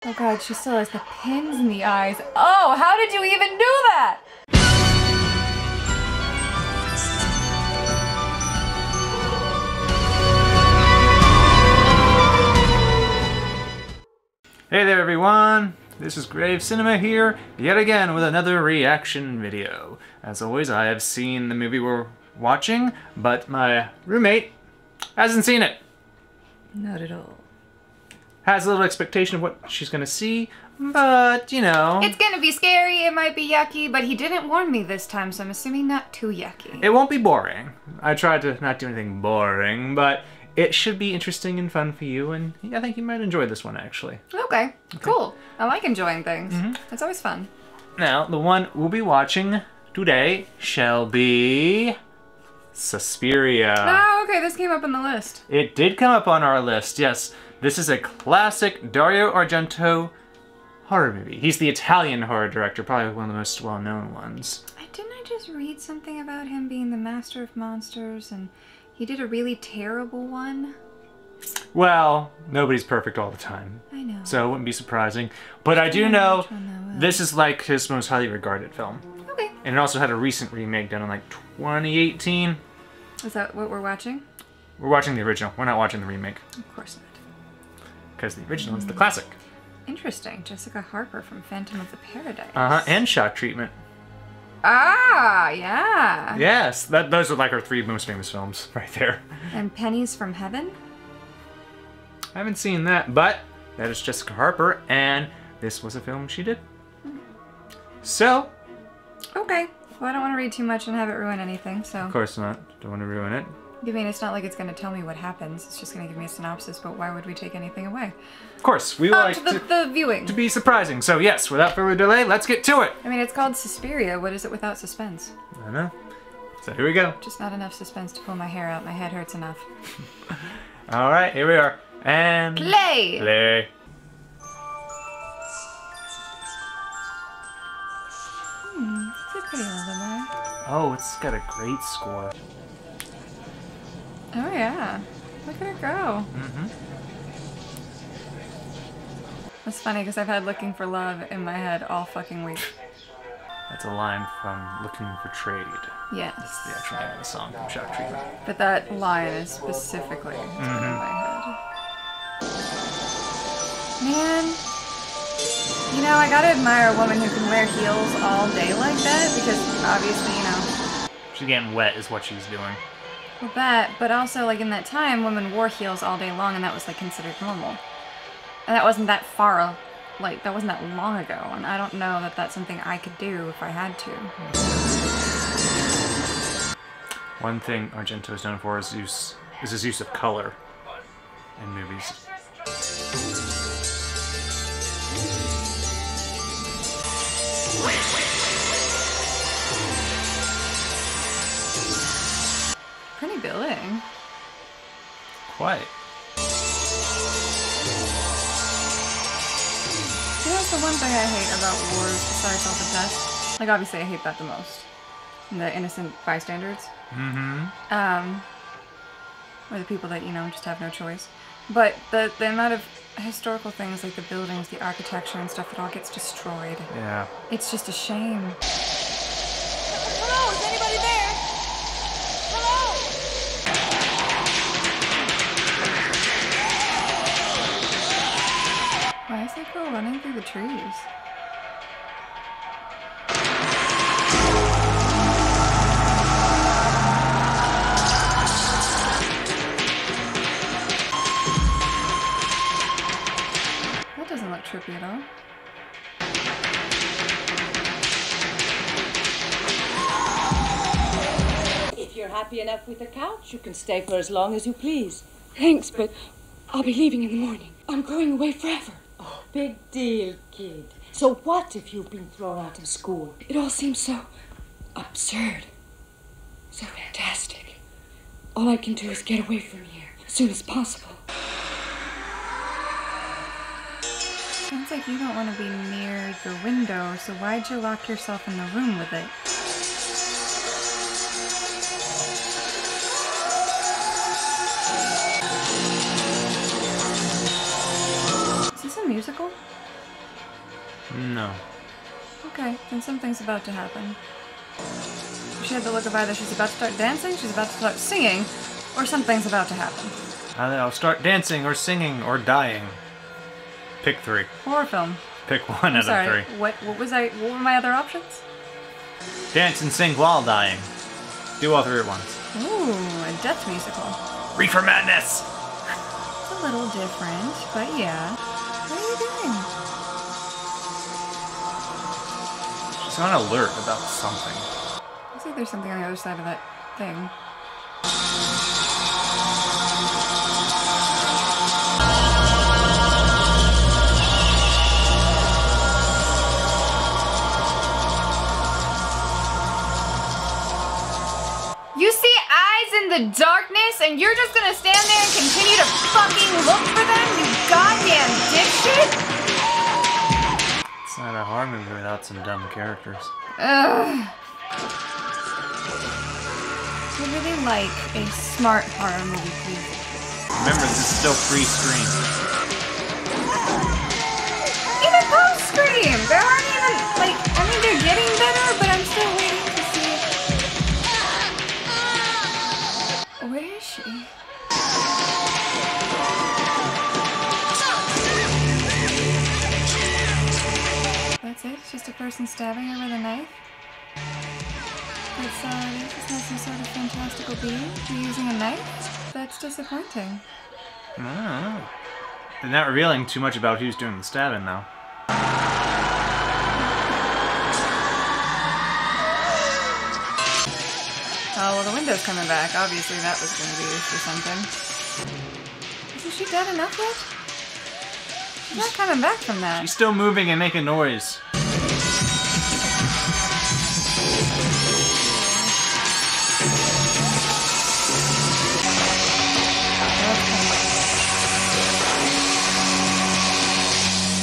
Oh god, she still has the pins in the eyes. Oh, how did you even do that? Hey there everyone, this is Grave Cinema here, yet again with another reaction video. As always, I have seen the movie we're watching, but my roommate hasn't seen it. Not at all. Has a little expectation of what she's gonna see, but you know. It's gonna be scary, it might be yucky, but he didn't warn me this time, so I'm assuming not too yucky. It won't be boring. I tried to not do anything boring, but it should be interesting and fun for you, and I think you might enjoy this one, actually. Okay, cool. I like enjoying things. It's always fun. Now, the one we'll be watching today shall be Suspiria. Oh, okay, this came up on the list. It did come up on our list, yes. This is a classic Dario Argento horror movie. He's the Italian horror director, probably one of the most well-known ones. Didn't I just read something about him being the master of monsters, and he did a really terrible one? Well, nobody's perfect all the time. I know. So it wouldn't be surprising. But I do know this is like his most highly regarded film. Okay. And it also had a recent remake done in like 2018. Is that what we're watching? We're watching the original. We're not watching the remake. Of course not. Because the original is the classic. Interesting. Jessica Harper from Phantom of the Paradise. And Shock Treatment. Ah, yeah. Yes, those are like our three most famous films right there. And Pennies from Heaven? I haven't seen that, but that is Jessica Harper, and this was a film she did. So. Okay. Well, I don't want to read too much and have it ruin anything, so. Of course not. Don't want to ruin it. I mean, it's not like it's going to tell me what happens. It's just going to give me a synopsis, but why would we take anything away? Of course, we like the viewing. To be surprising. So yes, without further delay, let's get to it. I mean, it's called Suspiria. What is it without suspense? I don't know. So here we go. Just not enough suspense to pull my hair out. My head hurts enough. All right, here we are. And play! Play. It's a pretty lullaby. Oh, it's got a great score. Oh yeah. Look at her go. That's funny because I've had Looking for Love in my head all fucking week. That's a line from Looking for Trade. Yes. That's the actual name of the song from Shock Treatment. But that line is specifically in my head. Man, you know, I gotta admire a woman who can wear heels all day like that because obviously, you know. She's getting wet is what she's doing. Well, that, but also, like, in that time, women wore heels all day long, and that was, like, considered normal. And that wasn't that far, like, that wasn't that long ago, and I don't know that that's something I could do if I had to. One thing Argento is known for is his use of color in movies. Pretty billing. Quite. See, that's the one thing I hate about wars besides all the death. Like, obviously I hate that the most. And the innocent bystanders. Or the people that, you know, just have no choice. But the amount of historical things, like the buildings, the architecture and stuff that all gets destroyed. Yeah. It's just a shame. Hello, is anybody there? Hello? Why is that girl running through the trees? That doesn't look trippy at all. If you're happy enough with the couch, you can stay for as long as you please. Thanks, but I'll be leaving in the morning. I'm going away forever. Oh, big deal, kid. So what if you've been thrown out of school? It all seems so absurd. So fantastic. All I can do is get away from here as soon as possible. Sounds like you don't want to be near the window, so why'd you lock yourself in the room with it? Is this a musical? No. Okay, then something's about to happen. She had the look of either she's about to start dancing, she's about to start singing, or something's about to happen. Either I'll start dancing or singing or dying. Pick 3. Horror film. Pick one out of 3. What were my other options? Dance and sing while dying. Do all 3 at once. Ooh, a death musical. Reefer Madness! It's a little different, but yeah. What are you doing? She's on alert about something. Looks like there's something on the other side of that thing. You see eyes in the darkness and you're just gonna stand there and continue to fucking look for them, you goddamn dipshit? It's not a horror movie without some dumb characters. Ugh. I really like a smart horror movie, please. Remember, this is still free screen. Even post-Scream! There aren't even, like, I mean, they're getting better, but I'm still waiting to see. Where is she? That's it? It's just a person stabbing her with a knife? It's just not some sort of fantastical being using a knife? That's disappointing. I don't know. They're not revealing too much about who's doing the stabbing, though. Oh, well, the window's coming back. Obviously, that was going to be used for something. Isn't she dead enough yet? She's not coming back from that. She's still moving and making noise.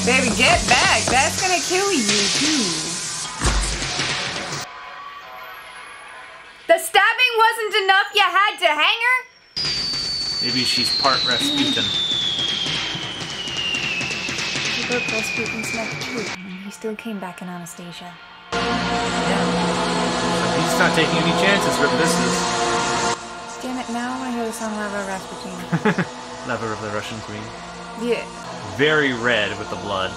Baby, get back! That's gonna kill you, too. The stabbing wasn't enough? You had to hang her? Maybe she's part Rasputin. He broke Rasputin's neck, too. He still came back in Anastasia. So he's not taking any chances with this. Damn it, now I want to hear the song Lover Rasputin. Lover of the Russian Queen. Yeah. Very red with the blood.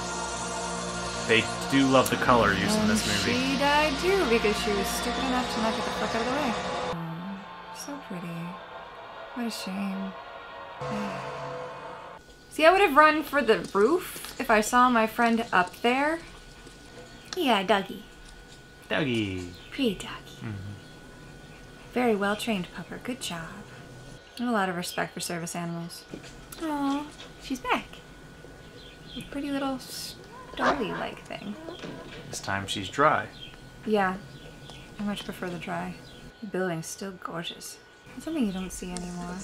They do love the color used in this movie. She died too because she was stupid enough to not get the fuck out of the way. Oh, so pretty. What a shame. See, I would have run for the roof if I saw my friend up there. Yeah, doggy. Doggy. Pretty doggy. Mm-hmm. Very well trained pupper. Good job. I have a lot of respect for service animals. Aw, she's back. A pretty little dolly-like thing. This time she's dry. Yeah, I much prefer the dry. The building's still gorgeous. It's something you don't see anymore.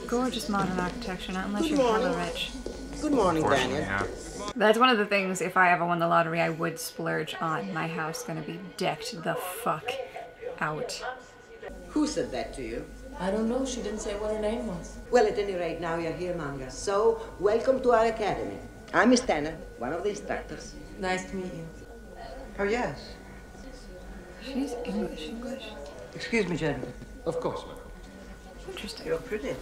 Gorgeous modern architecture, not unless you're hella rich. Good morning, Daniel. Yeah. That's one of the things, if I ever won the lottery, I would splurge on. My house gonna be decked the fuck out. Who said that to you? I don't know. She didn't say what her name was. Well, at any rate, now you're here among us. So, welcome to our academy. I'm Miss Tanner, one of the instructors. Nice to meet you. Oh, yes. She's English. Excuse me, gentlemen. Of course, madam. Interesting. You're pretty.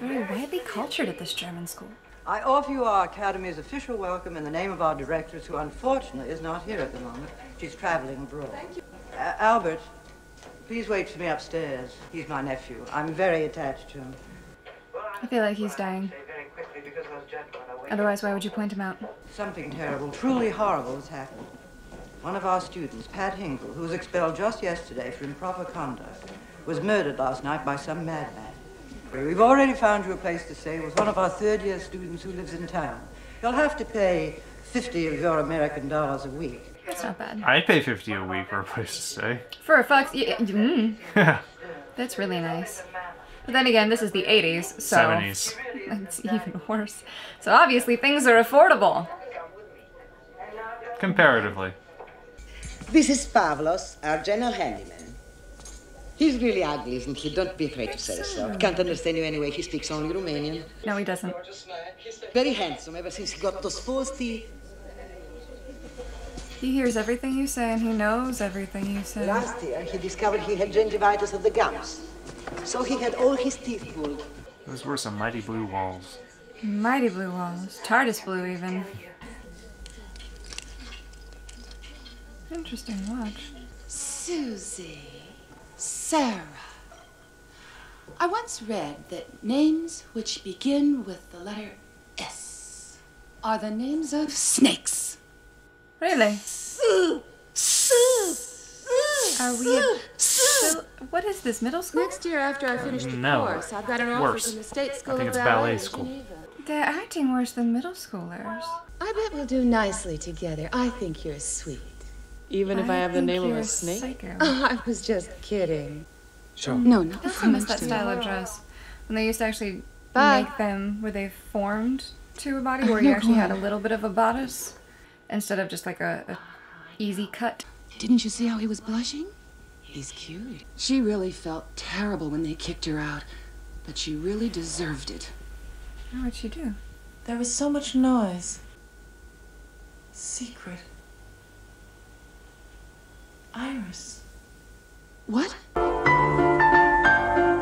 Very widely cultured at this German school. I offer you our academy's official welcome in the name of our directress, who unfortunately is not here at the moment. She's traveling abroad. Thank you. Albert, please wait for me upstairs. He's my nephew. I'm very attached to him. I feel like he's dying. Otherwise, why would you point him out? Something terrible, truly horrible has happened. One of our students, Pat Hinkle, who was expelled just yesterday for improper conduct, was murdered last night by some madman. We've already found you a place to stay with one of our third-year students who lives in town. You'll have to pay 50 of your American dollars a week. That's not bad. I'd pay 50 a week for a place to stay. For a fuck's... Yeah. That's really nice. But then again, this is the 80s, so... 70s. It's even worse. So obviously things are affordable. Comparatively. This is Pavlos, our general handyman. He's really ugly, isn't he? Don't be afraid to say so. Can't understand you anyway. He speaks only Romanian. No, he doesn't. Very handsome ever since he got those false teeth. He hears everything you say and he knows everything you say. Last year, he discovered he had gingivitis of the gums. So he had all his teeth pulled. Those were some mighty blue walls. Mighty blue walls. TARDIS blue, even. Interesting watch. Susie. Sarah. I once read that names which begin with the letter S are the names of snakes. Really? Are we so, what is this, middle school? Next year after I finish the No. course, I've got an offer Worse. from the State School I think of it's ballet school. in Geneva. They're acting worse than middle schoolers. I bet we'll do nicely together. I think you're sweet. Even if I have the think name of you're a snake? psycho. Oh, I was just kidding. Sure. No, not I also miss that style of dress. When they used to actually Bye. make them where they formed to a body, where you actually had a little bit of a bodice instead of just like a easy cut. Didn't you see how he was blushing? He's cute. She really felt terrible when they kicked her out, but she really deserved it. Oh, what'd she do? There was so much noise. Secret. Iris. What?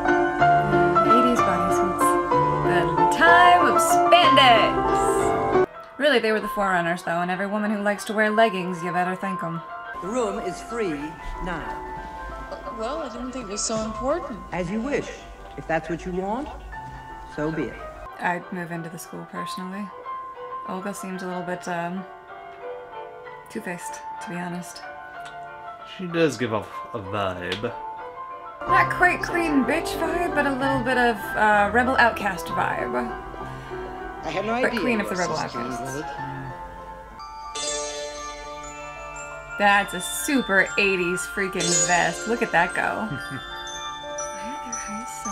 80s bodysuits. The time of spandex! Really, they were the forerunners, though, and every woman who likes to wear leggings, you better thank them. The room is free now. Well, I didn't think it was so important. As you wish. If that's what you want, so be it. I'd move into the school, personally. Olga seems a little bit, two-faced, to be honest. She does give off a vibe. Not quite clean bitch vibe, but a little bit of rebel outcast vibe. I had no But idea. queen you of the were rebel so skinny, outcasts. Lily. That's a super 80s freaking vest. Look at that go. Why are their eyes so...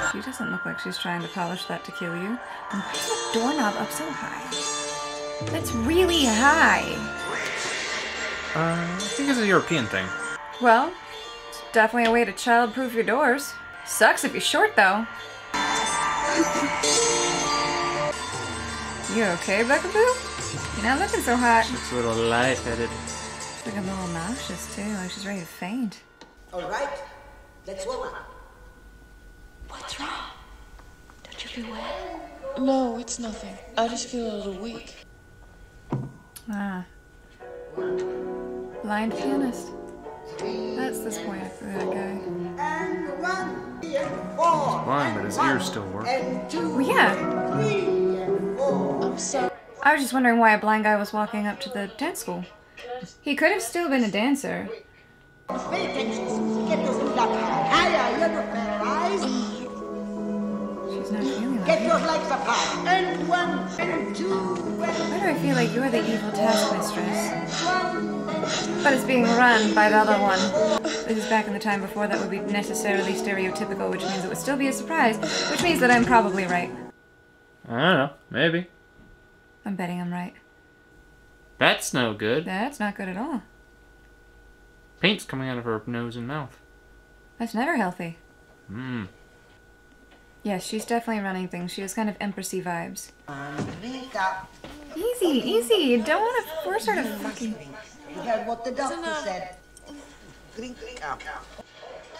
red? She doesn't look like she's trying to polish that to kill you. And why is the doorknob up so high? That's really high. I think it's a European thing. Well, it's definitely a way to child-proof your doors. Sucks if you're short, though. You okay, Buckaboo? You're not looking so hot. It's a little lightheaded. She's looking a little nauseous, too, like she's ready to faint. All right, let's warm up. What's wrong? Don't you feel well? No, it's nothing. I just feel a little weak. Ah. Blind pianist. That's this point for that guy. And 1 and 4. Blind, but his ears still work. And 2, Well, yeah. 3 and 4. I'm sorry. I was just wondering why a blind guy was walking up to the dance school. He could have still been a dancer. Pay attention. Get those legs up higher. You look better, eyes. She's not feeling like Get it. your legs apart. And 1 and 2 Why do I feel like you're the evil taskmistress? 1 and 2. But it's being run by the other one. This is back in the time before that would be necessarily stereotypical, which means it would still be a surprise, which means that I'm probably right. I don't know. Maybe. I'm betting I'm right. That's no good. That's not good at all. Paint's coming out of her nose and mouth. That's never healthy. Hmm. Yes, she's definitely running things. She has kind of empressy vibes. Rita, Easy, easy. You don't want to force her to fucking... you heard what the doctor said. Drink up.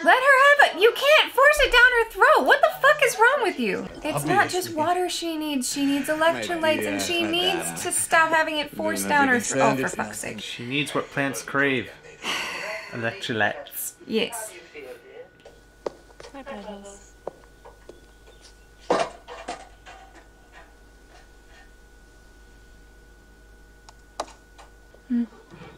Let her have it. You can't force it down her throat. What the fuck is wrong with you? It's not just water she needs. She needs electrolytes, and she needs to stop having it forced down her throat. Oh, for fuck's sake. She needs what plants crave. Electrolytes. Yes. Hi, Bubbles. You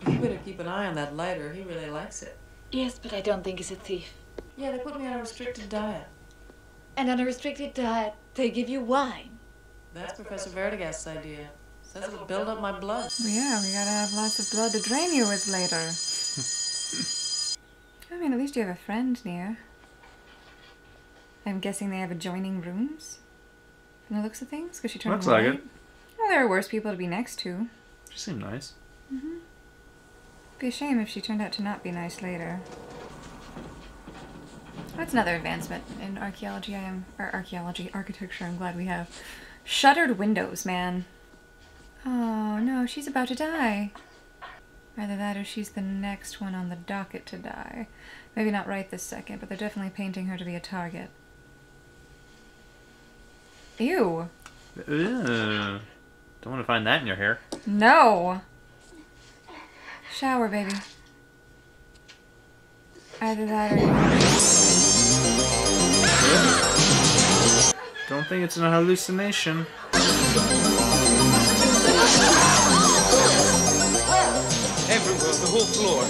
better keep an eye on that lighter. He really likes it. Yes, but I don't think he's a thief. Yeah, they put me on a restricted diet. And on a restricted diet, they give you wine. That's Professor Vertigast's idea. Says it'll build up my blood. Well, yeah, we gotta have lots of blood to drain you with later. I mean, at least you have a friend near. I'm guessing they have adjoining rooms? From the looks of things? Because she turned Looks like white. it. Well, there are worse people to be next to. She seemed nice. Be a shame if she turned out to not be nice later. That's another advancement in archaeology. Archaeology, architecture. I'm glad we have shuttered windows, man. Oh no, she's about to die. Either that or she's the next one on the docket to die. Maybe not right this second, but they're definitely painting her to be a target. Ew. Don't want to find that in your hair. No! Shower, baby. Either that or Don't think it's an hallucination. Everywhere, the whole floor.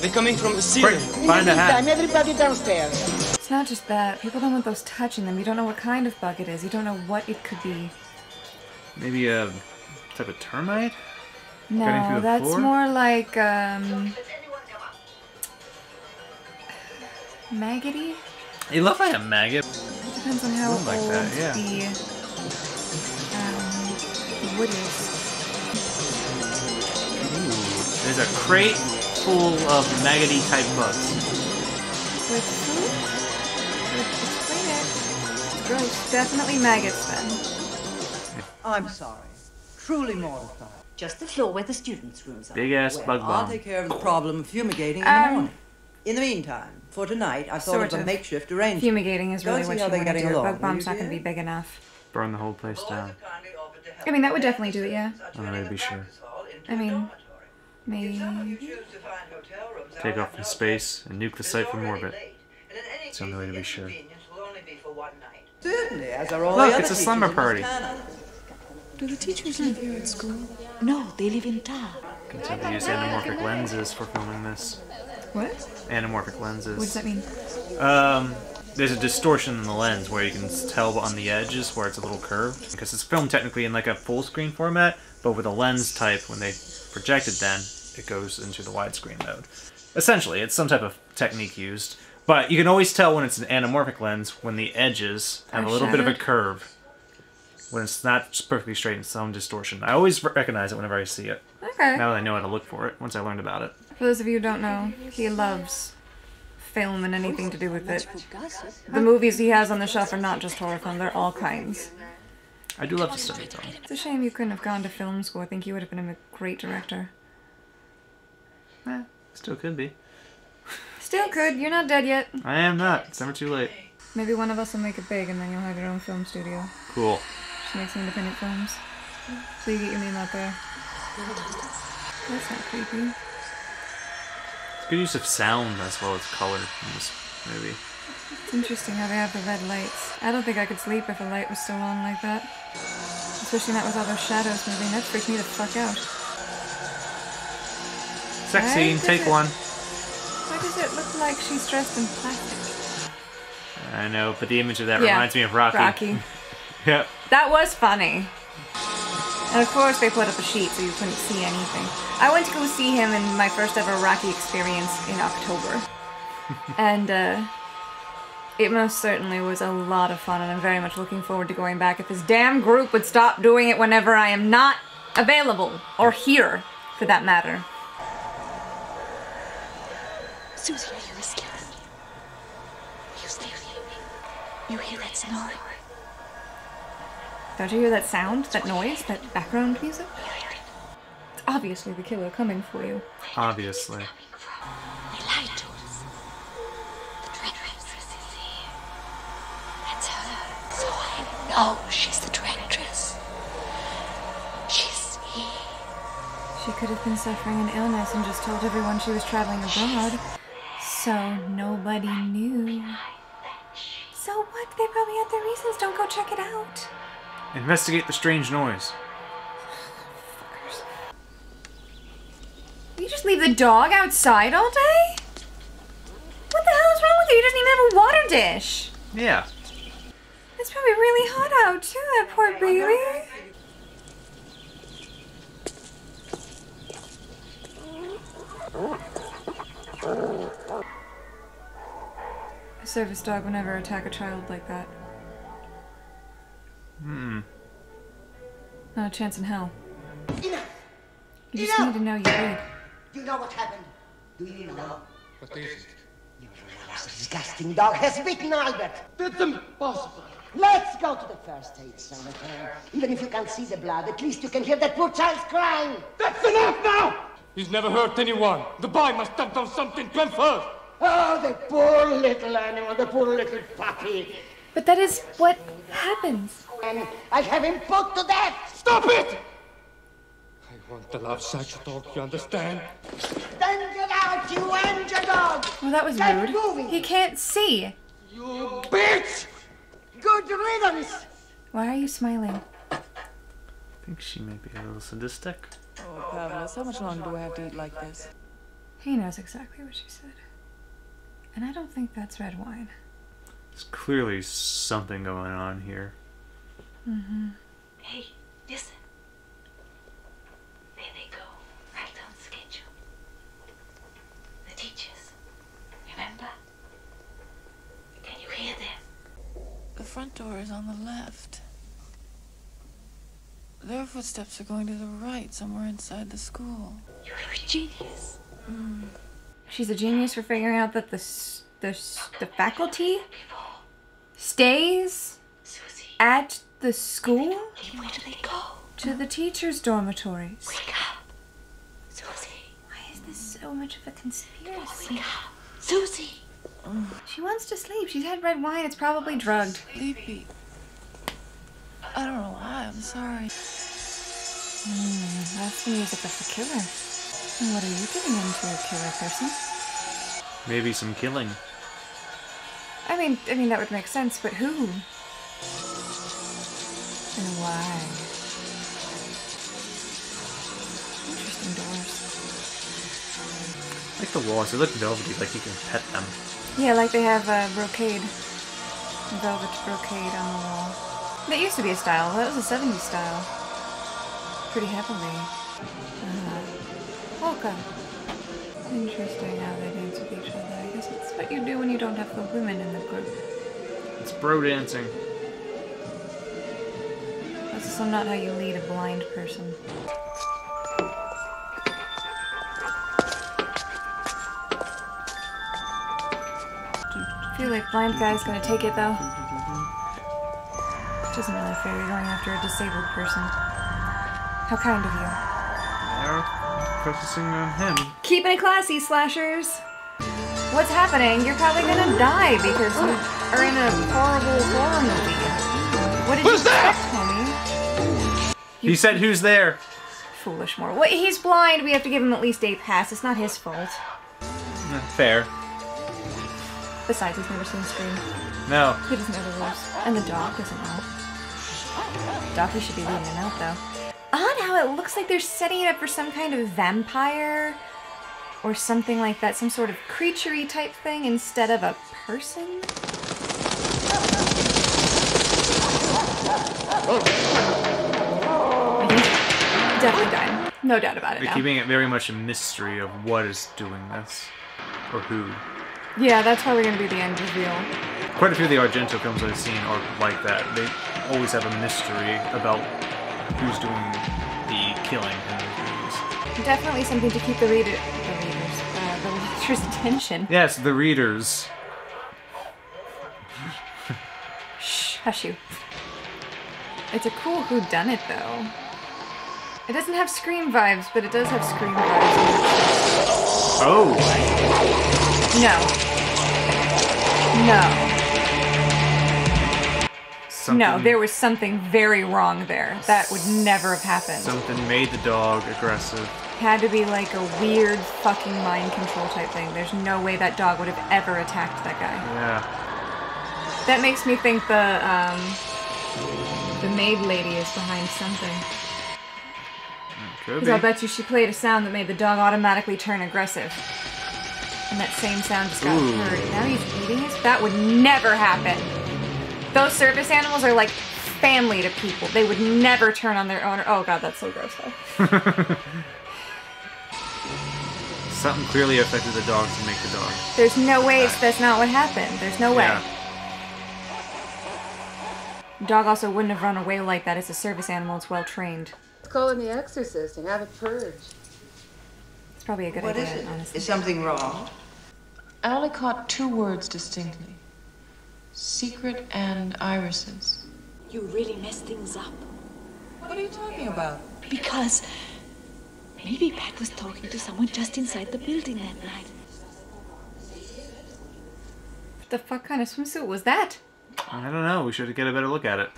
They're coming from the ceiling. Find a hat. Everybody downstairs. It's not just that. People don't want those touching them. You don't know what kind of bug it is. You don't know what it could be. Maybe a type of termite? Getting through No, the that's floor? more like, maggoty? It looked like a maggot. Depends on how Something like old that, yeah. the wood is. Ooh, there's a crate full of maggoty type bugs. With food? Explain it. It's gross. Definitely maggots then. I'm sorry. Truly mortified. Just the floor where the students' rooms are. Big ass bug I'll bomb. take care of the problem of fumigating in the morning. In the meantime, for tonight, I've thought Sort of a of. makeshift arrangement. Fumigating is really Go what see you how they're want to getting do. along, Bug bomb's will not you, going to be dear? big enough. Burn the whole place down. I mean, that would definitely do it, yeah. I don't know to be sure. I mean, maybe... Take off from space and nuke the site from orbit. It's the only way to be sure. Certainly, as are all Look, the other it's a teachers slumber in this party. town. Do the teachers live here at school? No, they live in town. Continue to use anamorphic lenses for filming this. What? Anamorphic lenses. What does that mean? There's a distortion in the lens where you can tell on the edges where it's a little curved. Because it's filmed technically in like a full screen format, but with a lens type, when they project it then, it goes into the widescreen mode. Essentially, it's some type of technique used. But you can always tell when it's an anamorphic lens when the edges have a little bit of a curve. When it's not perfectly straight, it's some distortion. I always recognize it whenever I see it. Okay. Now that I know how to look for it, once I learned about it. For those of you who don't know, he loves film and anything to do with it. The movies he has on the shelf are not just horror film, they're all kinds. I do love to study film. It's a shame you couldn't have gone to film school. I think you would have been a great director. Still could be. Still could, you're not dead yet. I am not. It's never too late. Maybe one of us will make it big and then you'll have your own film studio. Cool. Just make some independent films. So you get your name out there. That's not creepy. It's good use of sound as well as color in this movie. It's interesting how they have the red lights. I don't think I could sleep if a light was still on like that. Especially not with all those shadows moving. That freaked me the fuck out. Sex scene, take one. Why does it look like she's dressed in plastic? I know, but the image of that reminds me of Rocky. Rocky. Yep. That was funny. And of course they put up a sheet so you couldn't see anything. I went to go see him in my first ever Rocky experience in October. And it most certainly was a lot of fun and I'm very much looking forward to going back. If this damn group would stop doing it whenever I am not available, or here, for that matter. Susie, are you scared? Will you stay with me? You hear that sound? Don't you hear that sound? That noise? That background music? It's obviously the killer coming for you. Obviously. They lied to us. The directress is here. That's her. So I know she's the directress. She's here. She could have been suffering an illness and just told everyone she was traveling abroad. So nobody knew. So what? They probably had their reasons. Don't go check it out. Investigate the strange noise. Fuckers. You just leave the dog outside all day? What the hell is wrong with you? He doesn't even have a water dish. Yeah. It's probably really hot out too, that poor baby. A service dog would never attack a child like that. Not a chance in hell. Enough! You just need to know you did. You know what happened? Do you know? What is it? Your disgusting dog has bitten Albert. That's impossible. Let's go to the first aid center. Even if you can't see the blood, at least you can hear that poor child's crying. That's enough now! He's never hurt anyone. The boy must have done something to him first. Oh, the poor little animal, the poor little puppy. But that is what happens. And I'll have him put to death. Stop it! I want the love such dog, you understand? Then get out, you and your dog. Well, that was Get rude. moving. He can't see. You bitch! Good riddance. Why are you smiling? I think she may be a little sadistic. Oh, Pavlos, how much longer do I have to eat like this? He knows exactly what she said. And I don't think that's red wine. There's clearly something going on here. Mm-hmm. Hey, listen. There they go, right on schedule. The teachers, remember? Can you hear them? The front door is on the left. Their footsteps are going to the right, somewhere inside the school. You're a genius. She's a genius for figuring out that the faculty stays Susie, at the school where do they go? to the teachers' dormitories. Wake up. Susie, Why is this so much of a conspiracy? wake up. Susie. She wants to sleep. She's had red wine. It's probably drugged. Sleepy. I don't know why, I'm sorry. That's the music of the killer. And what are you getting into, a killer person? Maybe some killing. I mean that would make sense, but who? And why? Interesting doors. Like the walls, they look velvety, like you can pet them. Yeah, like they have brocade. Velvet brocade on the wall. That used to be a style. That was a 70s style. Pretty heavily. Polka. Interesting how they dance with each other. I guess it's what you do when you don't have the women in the group. It's bro dancing. That's also not how you lead a blind person. I feel like blind guy's gonna take it though. Which isn't really fair, you're going after a disabled person. How kind of you. They're focusing on him. Keeping it classy, slashers! What's happening? You're probably gonna die because you are in a horrible horror movie. What did you expect, homie? He said, "Who's there?" Foolish more. Wait, he's blind. We have to give him at least a pass. It's not his fault. Fair. Besides, he's never seen Scream. No. He doesn't know the rules. And the dog doesn't know. Docky should be leading him out, though. Odd how it looks like they're setting it up for some kind of vampire or something like that. Some sort of creature-y type thing instead of a person. He's definitely dying. No doubt about it They're now. keeping it very much a mystery of what is doing this. Or who. Yeah, that's probably going to be the end reveal. Quite a few of the Argento films I've seen are like that. They always have a mystery about who's doing the killing in those movies. Definitely something to keep the reader's attention. Yes, the readers. Shh, hush you. It's a cool whodunit, though. It doesn't have Scream vibes, but it does have Scream vibes. Oh! No, there was something very wrong there. That would never have happened. Something made the dog aggressive. Had to be like a weird fucking mind control type thing. There's no way that dog would have ever attacked that guy. Yeah. That makes me think the maid lady is behind something. Could Because be. I'll bet you she played a sound that made the dog automatically turn aggressive. And that same sound just got heard. And now he's eating it? That would never happen. Those service animals are like family to people. They would never turn on their owner. Oh god, that's so gross though. Something clearly affected the dog to make the dog. There's no way that's not what happened. There's no way. Yeah. Dog also wouldn't have run away like that. It's a service animal. It's well trained. Let's call in the exorcist and have it purged. It's probably a good What idea, is it? honestly. Is something wrong? I only caught 2 words distinctly. Secret and irises. You really messed things up. What are you talking about? Because maybe Pat was talking to someone just inside the building that night. What the fuck kind of swimsuit was that? I don't know. We should get a better look at it.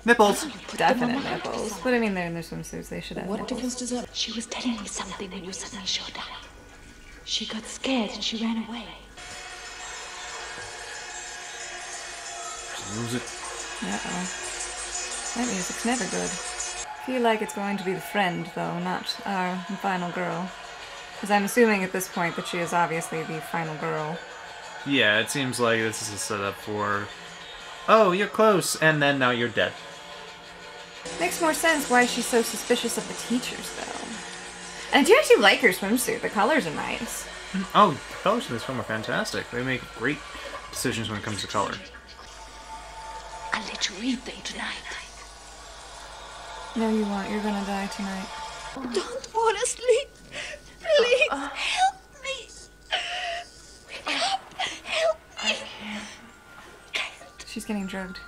Nipples. Definite nipples. But I mean, they're in their swimsuits. They should have What nipples. difference does that? She was telling me something when you suddenly showed up. She got scared and she ran away. Music. Uh-oh. That music's never good. Feel like it's going to be the friend, though, not our final girl. Because I'm assuming at this point that she is obviously the final girl. Yeah, it seems like this is a setup for, oh, you're close, and then now you're dead. Makes more sense why she's so suspicious of the teachers, though. And I do actually like her swimsuit. The colors are nice. Oh, the colors in this film are fantastic. They make great decisions when it comes to color. I'll let you read them tonight. No, you won't. You're gonna die tonight. Don't fall asleep. Please, help me. Wake up. Help me. I can't. She's getting drugged.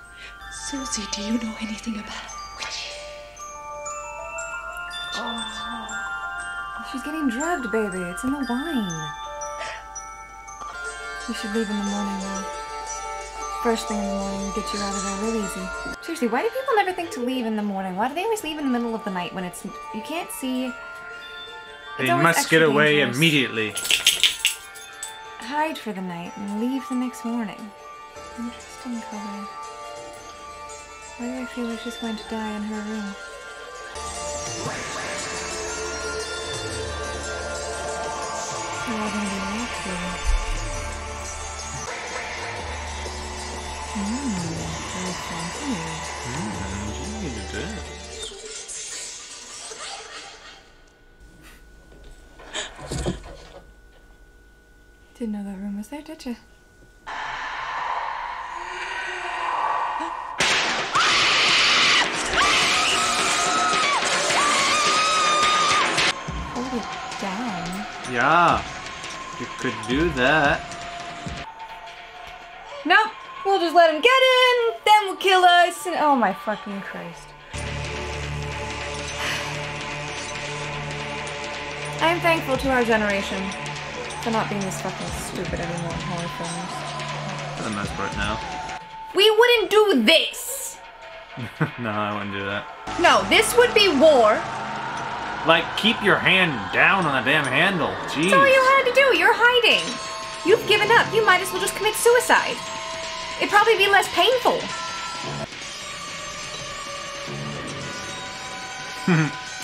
Susie, do you know anything about witches? She's getting drugged, baby. It's in the wine. You should leave in the morning, though. First thing in the morning will get you out of there real easy. Seriously, why do people never think to leave in the morning? Why do they always leave in the middle of the night when it's... You can't see... They must get away dangerous. Immediately. Hide for the night and leave the next morning. Interesting color. Why do I feel like she's going to die in her room? They're all going to be locked here. Very fancy. Didn't know that room was there, did you? Hold it down. Yeah, you could do that. Nope. We'll just let him get in, then we'll kill us, and oh my fucking Christ. I am thankful to our generation for not being this fucking stupid anymore in horror films. For the most part, no. We wouldn't do this! No, I wouldn't do that. No, this would be war. Like, keep your hand down on the damn handle. Jeez. That's all you had to do. You're hiding. You've given up. You might as well just commit suicide. It'd probably be less painful.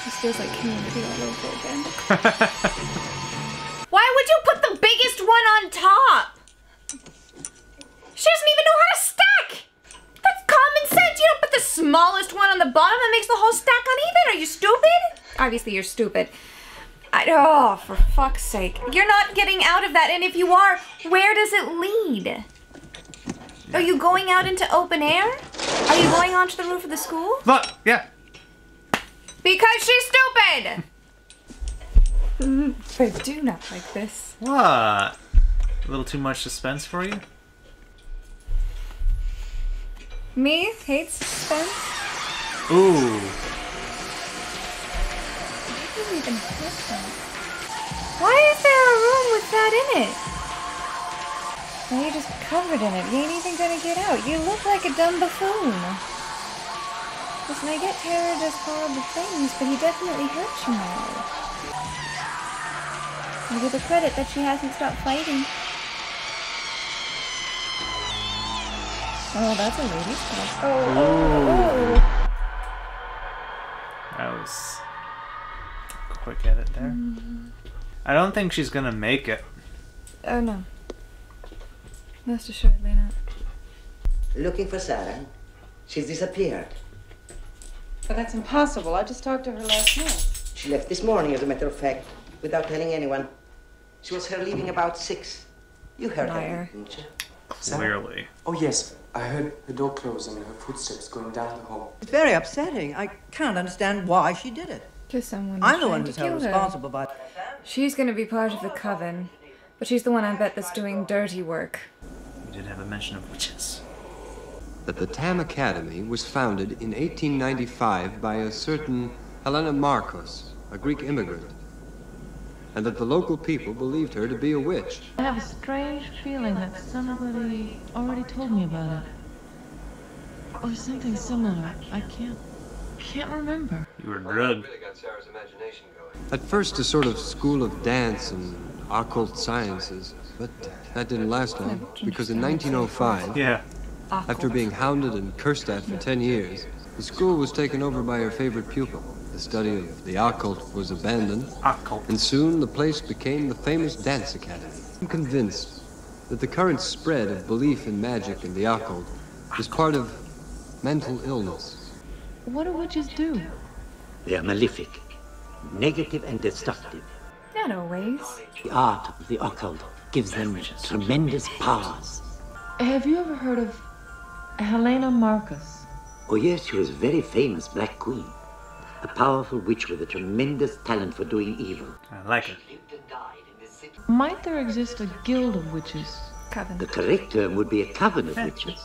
This feels like Community all over again. Why would you put the biggest one on top? She doesn't even know how to stack. That's common sense. You don't put the smallest one on the bottom and makes the whole stack uneven. Are you stupid? Obviously you're stupid. Oh, for fuck's sake. You're not getting out of that, and if you are, where does it lead? Are you going out into open air? Are you going onto the roof of the school? Look, yeah. Because she's stupid! I do not like this. What? A little too much suspense for you? Me? Hates suspense? Ooh. I didn't even hit that. Why is there a room with that in it? Now you're just covered in it. You ain't even gonna get out. You look like a dumb buffoon. Listen, I get Terror does horrible things, but he definitely hurts you now. I give her credit that she hasn't stopped fighting. Oh, that's a lady's touch. Oh. That was a quick edit there. I don't think she's gonna make it. Oh no. Most assuredly not. Looking for Sarah? She's disappeared. But that's impossible. I just talked to her last night. She left this morning, as a matter of fact, without telling anyone. She was here leaving about 6. You heard her, didn't you? Clearly. Oh, yes. I heard the door close and her footsteps going down the hall. It's very upsetting. I can't understand why she did it. Just someone I'm the one trying who's to held kill her. responsible by... She's gonna be part of the coven, but she's the one I bet that's doing dirty work. did have a mention of witches. That the Tam Academy was founded in 1895 by a certain Helena Marcos, a Greek immigrant, and that the local people believed her to be a witch. I have a strange feeling that somebody already told me about it. Or something similar. I can't remember. You were drugged. At first a sort of school of dance and occult sciences, but that didn't last long, because in 1905, after being hounded and cursed at for 10 years, the school was taken over by her favorite pupil. The study of the occult was abandoned, and soon the place became the famous dance academy. I'm convinced that the current spread of belief in magic and the occult is part of mental illness. What do witches do? They are malefic, negative and destructive. Not always. The art of the occult gives them tremendous powers. Have you ever heard of Helena Marcos? Oh yes, she was a very famous Black Queen. A powerful witch with a tremendous talent for doing evil. I like it. Might there exist a guild of witches? Coven. The correct term would be a coven of witches.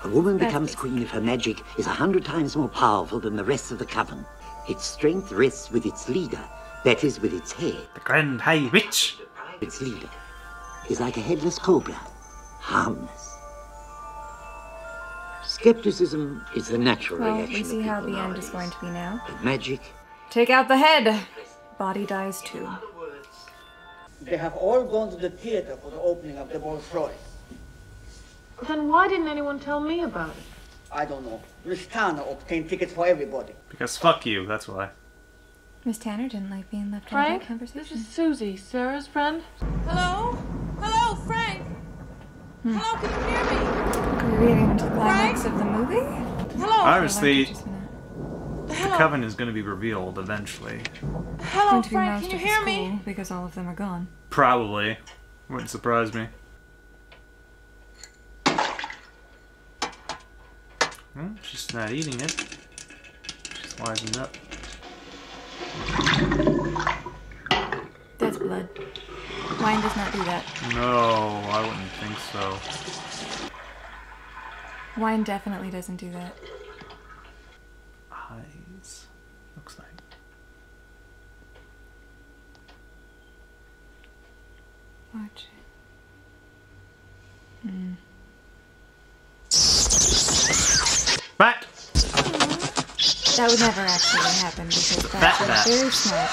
A woman becomes queen if her magic is 100 times more powerful than the rest of the coven. Its strength rests with its leader, that is, with its head. The Grand High Witch. Its leader is like a headless cobra, harmless. Skepticism is the natural Well, reaction we see how of the people end is going to be now. But magic. Take out the head. Body dies too. They have all gone to the theater for the opening of the Rolls-Royce. Then why didn't anyone tell me about it? I don't know. Miss Tanner obtained tickets for everybody. Because fuck you, that's why. Miss Tanner didn't like being left Frank, out of that conversation. this is Susie, Sarah's friend. Hello? Hello, Frank? Hello, can you hear me? Are we reading into the climax of the movie? Hello? Obviously, the coven is going to be revealed eventually. Hello, It's going to be Frank, most can you of the hear school me? because all of them are gone. Probably. Wouldn't surprise me. Well, she's not eating it. She's wising up. That's blood. Wine does not do that. No, I wouldn't think so. Wine definitely doesn't do that. Eyes. Looks like. Watch it. Bat! That would never actually happen because bats are very smart.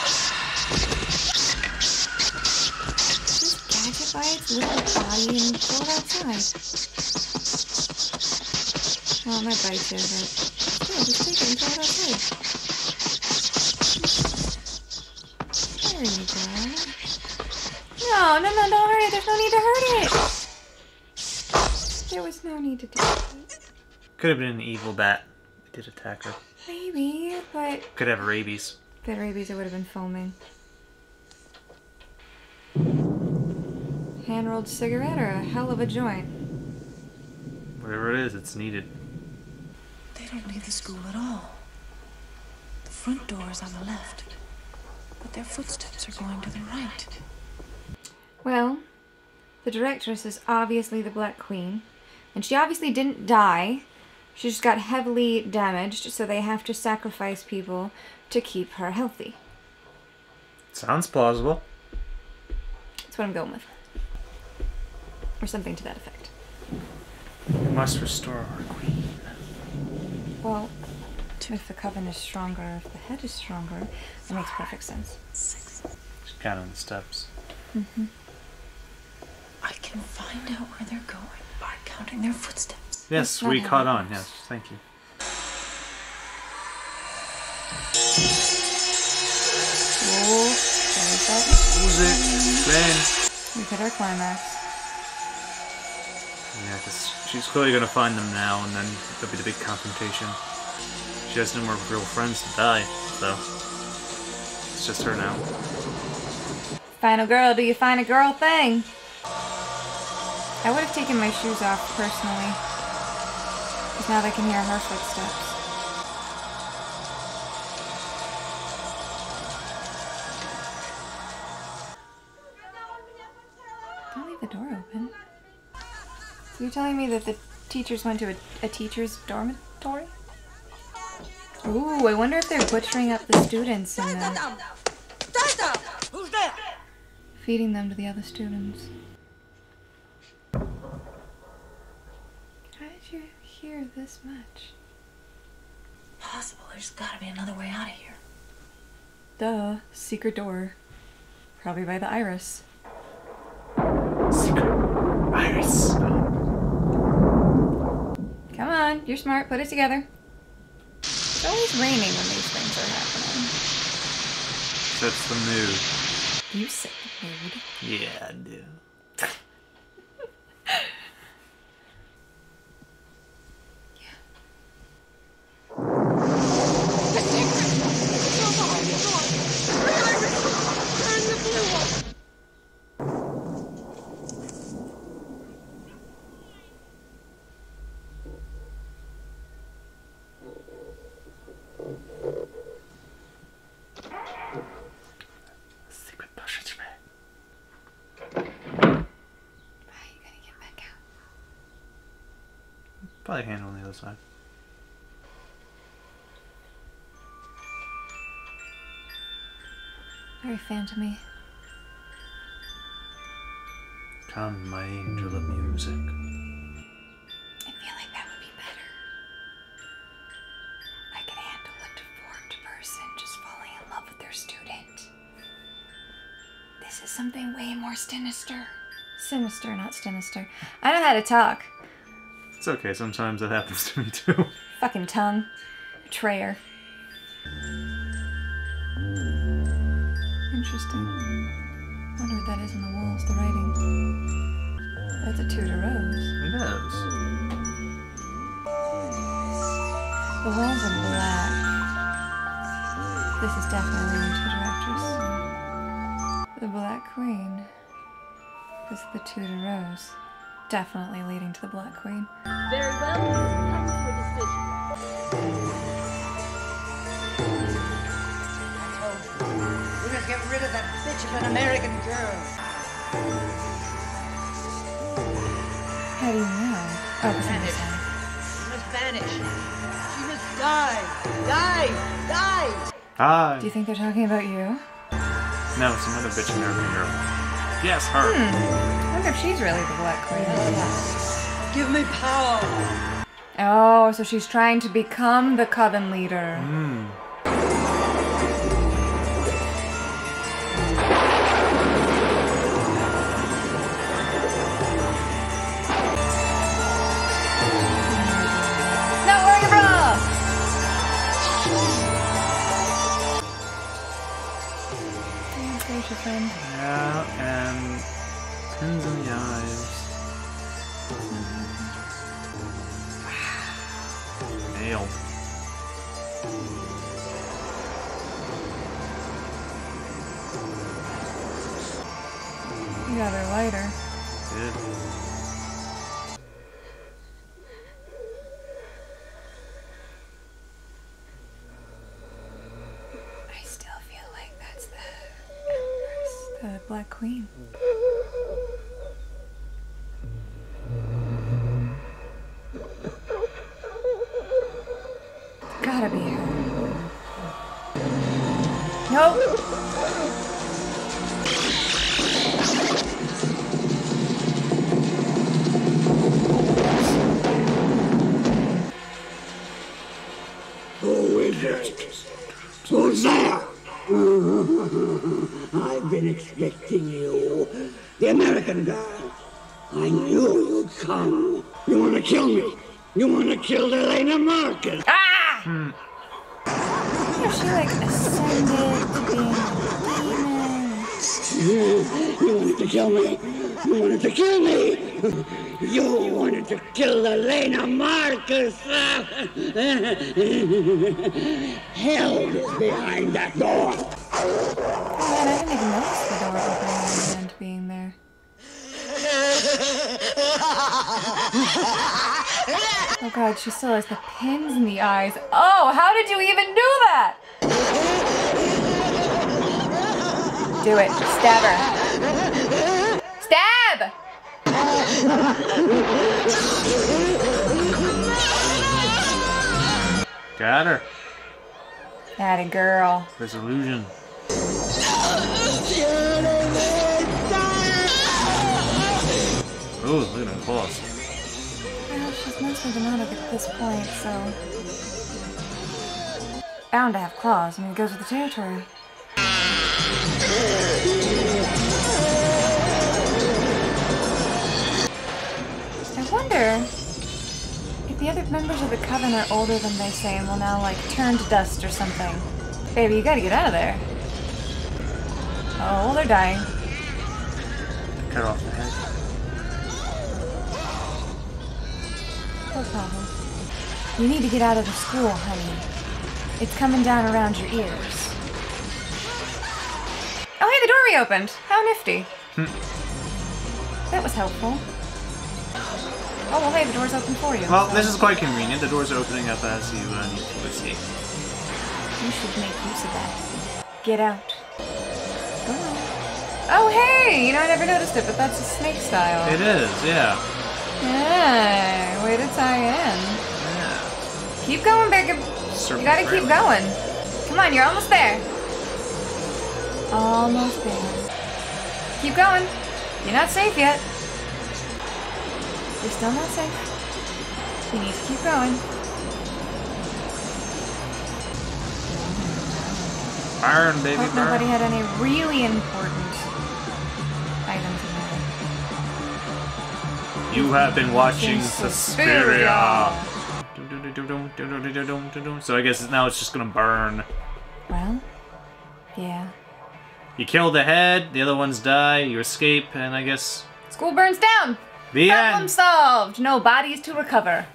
Just catch it by its little body and throw it outside. Well, it might bite you, but still, just take it and throw it outside. There you go. No, don't hurt it. There's no need to hurt it. There was no need to do it. Could have been an evil bat. It did attack her. Maybe, but... Could have rabies. If it had rabies, it would have been foaming. Hand-rolled cigarette or a hell of a joint? Whatever it is, it's needed. They don't leave the school at all. The front door is on the left, but their footsteps are going to the right. Well, the directress is obviously the Black Queen, and she obviously didn't die. She just got heavily damaged, so they have to sacrifice people to keep her healthy. Sounds plausible. That's what I'm going with. Or something to that effect. We must restore our queen. Well, if the coven is stronger, if the head is stronger, that makes perfect sense. She's counting on the steps. Mm-hmm. I can find out where they're going by counting their footsteps. Yes, we caught on. Yes, thank you. Oh, there's that music. Bang. We've hit our climax. Yeah, because she's clearly going to find them now, and then there'll be the big confrontation. She has no more real friends to die, so it's just her now. Final girl, do you find a girl thing? I would have taken my shoes off, personally. Because now they can hear her footsteps. Don't leave the door open. So you're telling me that the teachers went to a teacher's dormitory? Ooh, I wonder if they're butchering up the students and Who's there? feeding them to the other students. How did you hear this much? Possible. There's gotta be another way out of here. Duh. Secret door. Probably by the iris. Secret iris. Come on, you're smart. Put it together. It's always raining when these things are happening. That's the mood. You set the mood. Yeah, I do. Probably handle on the other side. Very phantomy. Come, my angel of music. I feel like that would be better. I could handle a deformed person just falling in love with their student. This is something way more sinister. Sinister, not sinister. I know how to talk. It's okay, sometimes that happens to me too. Fucking tongue. Betrayer. Interesting. Wonder what that is on the walls, the writing. That's a Tudor rose. It is. The walls are black. This is definitely a Tudor actress. The Black Queen. This is the Tudor rose. Definitely leading to the Black Queen. Very well. Come to a decision. We must get rid of that bitch of an American girl. How do you know? Oh, Vanish. She must vanish. She must die. Die. Die. Hi. Do you think they're talking about you? No, it's another bitch American girl. Yes, her. I wonder if she's really the Black Queen. Give me power. Oh, so she's trying to become the coven leader. Not wearing a bra! There's your friend. Yeah, and pins in the eyes. Nailed. You got her lighter. Did. I still feel like that's the Empress, the Black Queen. Gotta be her. Nope. Who is it? Who's there? I've been expecting you. The American girl. I knew you'd come. You want to kill me? You want to kill Elena Marcus? Ah! Is she like ascended to being a demon? You wanted to kill me. You wanted to kill me. You wanted to kill Elena Marcus. Hell is behind that door. Oh man, I didn't even notice the door opening and being there. Oh god, she still has the pins in the eyes. Oh, how did you even do that? Do it. Stab her. Stab! Got her. Atta girl. Resolution. Ooh, look at them claws. Well, she's mostly demonic at this point, so... bound to have claws. I mean, it goes with the territory. I wonder if the other members of the Coven are older than they say and will now, like, turn to dust or something. Baby, you gotta get out of there. Oh, they're dying. Cut off the head. No problem. You need to get out of the school, honey. It's coming down around your ears. Oh, hey, the door reopened. How nifty. That was helpful. Oh, well, hey, the door's open for you. Well, this is quite convenient. The door's opening up as you need to escape. You should make use of that. Get out. Oh, hey! You know, I never noticed it, but that's a snake style. It is, yeah. Hey, way to tie in. Yeah. Keep going, Bacon. You gotta keep going. Come on, you're almost there. Almost there. Keep going. You're not safe yet. You're still not safe. You need to keep going. Burn, baby, Hope burn. nobody had any really important items in there. You have been watching Suspiria. So I guess now it's just gonna burn. Well, yeah. You kill the head, the other ones die, you escape, and I guess... School burns down! The Problem end! solved! No bodies to recover.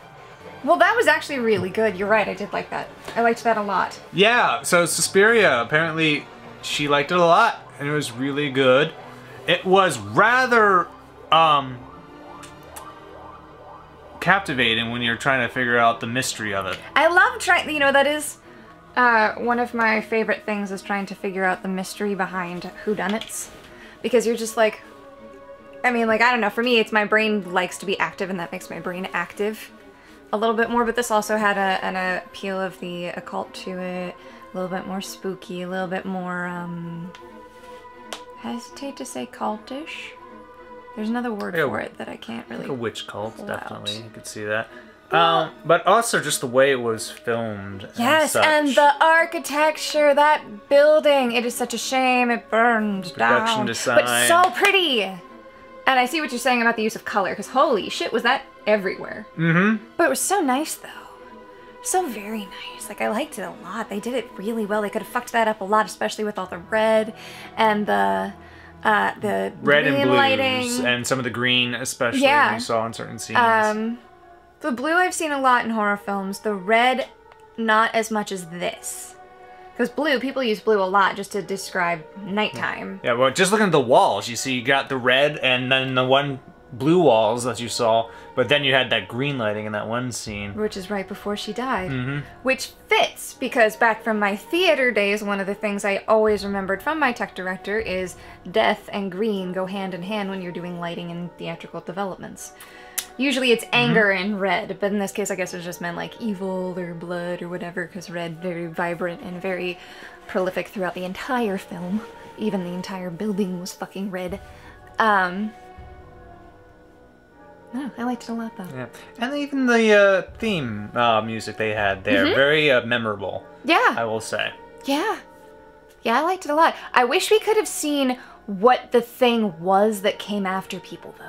Well, that was actually really good. You're right, I did like that. I liked that a lot. Yeah, so Suspiria, apparently she liked it a lot, and it was really good. It was rather, captivating when you're trying to figure out the mystery of it. I love trying, you know, that is one of my favorite things is trying to figure out the mystery behind whodunits. Because you're just like, I mean, like, I don't know, for me, it's my brain likes to be active and that makes my brain active a little bit more, but this also had an appeal of the occult to it, a little bit more spooky, a little bit more, hesitate to say cultish? There's another word for it that I can't really... Like a witch cult, definitely. You could see that. But also just the way it was filmed. Yes, and the architecture, that building. It is such a shame it burned down. Production design. But so pretty. And I see what you're saying about the use of color, because holy shit, was that everywhere. Mm-hmm. But it was so nice, though. So very nice. Like, I liked it a lot. They did it really well. They could have fucked that up a lot, especially with all the red and the red and blues lighting. and some of the green, especially Yeah. you saw in certain scenes. The blue I've seen a lot in horror films. The red, not as much as this. Because blue, people use blue a lot just to describe nighttime. Yeah, well, just looking at the walls, you see you got the red and then the one blue walls that you saw, but then you had that green lighting in that one scene. Which is right before she died. Mm-hmm. Which fits, because back from my theater days, one of the things I always remembered from my tech director is death and green go hand in hand when you're doing lighting in theatrical developments. Usually it's anger and red, but in this case I guess it was just meant like evil or blood or whatever, because red, very vibrant and very prolific throughout the entire film. Even the entire building was fucking red. No, I liked it a lot though. Yeah, and even the theme music they had there, very memorable. Yeah. I will say. Yeah. Yeah, I liked it a lot. I wish we could have seen what the thing was that came after people though.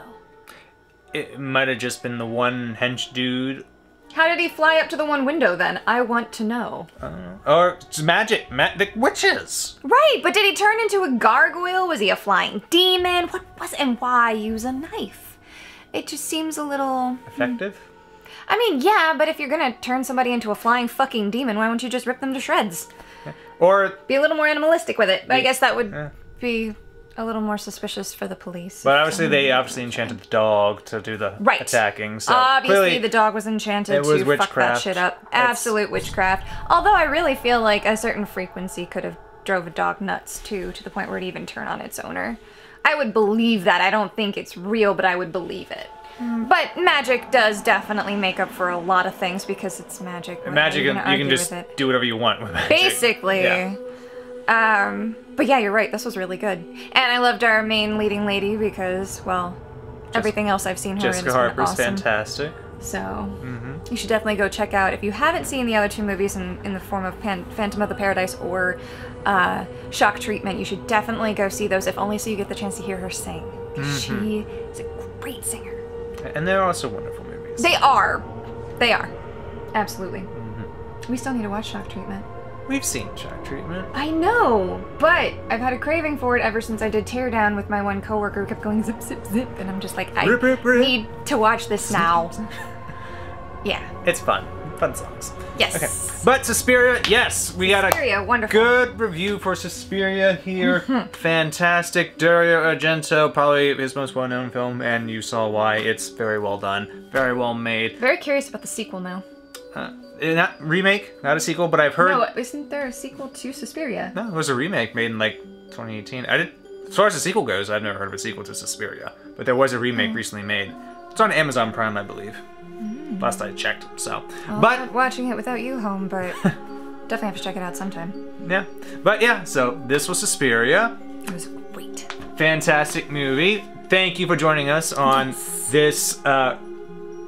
It might have just been the one hench dude. How did he fly up to the one window then? I want to know. Or it's magic, the witches. Right, but did he turn into a gargoyle? Was he a flying demon? What was it, and why use a knife? It just seems a little... Effective? I mean, yeah, but if you're gonna turn somebody into a flying fucking demon, why won't you just rip them to shreds? Yeah. Or... be a little more animalistic with it. But I guess that would be a little more suspicious for the police. But obviously they enchanted the dog to do the attacking. So obviously the dog was enchanted to fuck that shit up. Absolute witchcraft. Although I really feel like a certain frequency could have drove a dog nuts too, to the point where it even turned on its owner. I would believe that. I don't think it's real, but I would believe it. But magic does definitely make up for a lot of things because it's magic. Magic, you can just do whatever you want with magic. Basically. Yeah. But yeah, you're right. This was really good. And I loved our main leading lady because, well, everything else I've seen her in has Jessica been Harper's awesome. fantastic. So, you should definitely go check out. If you haven't seen the other two movies in the form of Phantom of the Paradise or Shock Treatment, you should definitely go see those, if only so you get the chance to hear her sing. She is a great singer. And they're also wonderful movies. They are. They are. Absolutely. We still need to watch Shock Treatment. We've seen Shock Treatment. I know, but I've had a craving for it ever since I did Teardown with my one coworker who kept going zip, zip, zip, and I'm just like, I need to watch this now. Yeah. It's fun. Fun songs. Yes. Okay. But Suspiria, yes, we got a wonderful. Good review for Suspiria here. Fantastic. Dario Argento, probably his most well-known film, and you saw why. It's very well done, very well made. Very curious about the sequel now. Not remake, not a sequel, but I've heard. No, isn't there a sequel to Suspiria? No, it was a remake made in like 2018. As far as the sequel goes, I've never heard of a sequel to Suspiria, but there was a remake recently made. It's on Amazon Prime, I believe. Last I checked, so. Well, but I'm not watching it without you home, but definitely have to check it out sometime. Yeah, but yeah, so this was Suspiria. It was great. Fantastic movie. Thank you for joining us on this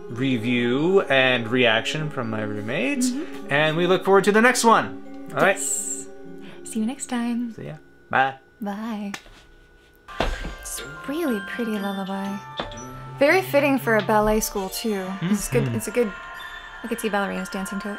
review and reaction from my roommates, and we look forward to the next one. All right. See you next time. See ya. Bye. Bye. It's a really pretty lullaby. Very fitting for a ballet school too. It's good. It's a good. I could see ballerinas dancing to it.